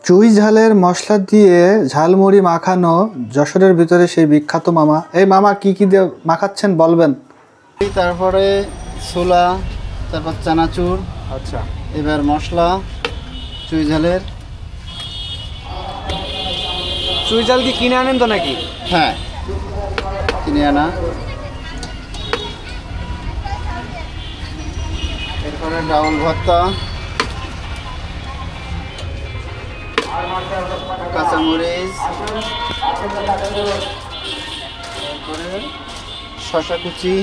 চুই ঝালের মশলা দিয়ে ঝালমুড়ি মাখানো যশোরের ভিতরে সেই বিখ্যাত মামা। এই মামা কি কি দিয়ে মাখাচ্ছেন বলবেন? তারপরে ছোলা, তারপর চানাচুর। আচ্ছা, এবার মশলা চুই ঝালের। চুই ঝাল কি কিনে আনেন তো নাকি? হ্যাঁ, কিনে আনা। এরপরে ডাউল ভর্তা, কাঁচামরিচ, তারপরে শসা কুচি,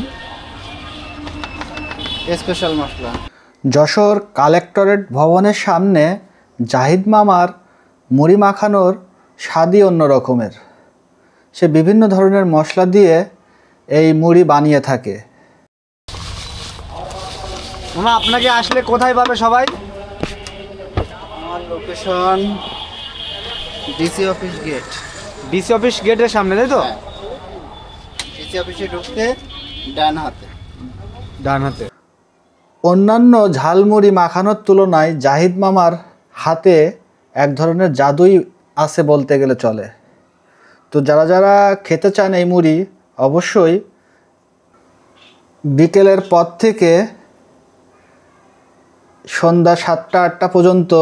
স্পেশাল মশলা। যশোর কালেক্টরেট ভবনের সামনে জাহিদ মামার মুড়ি মাখানোর স্বাদই অন্য রকমের। সে বিভিন্ন ধরনের মশলা দিয়ে এই মুড়ি বানিয়ে থাকে। মামা আপনাকে আসলে কোথায় পাবে সবাই? আমার location DC office gate. DC office গেটের সামনে, তাই তো? ডিসি অফিসে ঢুকতে ডান হাতে। ডান হাতে। অন্যান্য ঝালমুড়ি মাখানোর তুলনায় জাহিদ মামার হাতে এক ধরনের জাদুই আছে বলতে গেলে চলে। তো যারা যারা খেতে চান এই মুড়ি, অবশ্যই বিকেলের পর থেকে সন্ধ্যা 7টা-8টা পর্যন্ত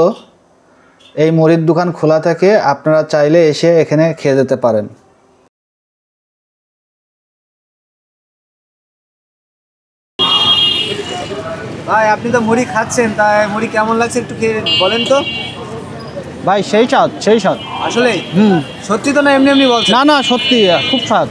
এই মুড়ির দোকান খোলা থাকে। আপনারা চাইলে এসে এখানে খেয়ে যেতে পারেন। ভাই আপনি তো মুড়ি খাচ্ছেন, তাই মুড়ি কেমন লাগছে একটু খেয়ে বলেন তো। ভাই সেই স্বাদ, সেই স্বাদ। আসলে সত্যি তো না এমনি এমনি বলছেন? না না, সত্যি খুব স্বাদ।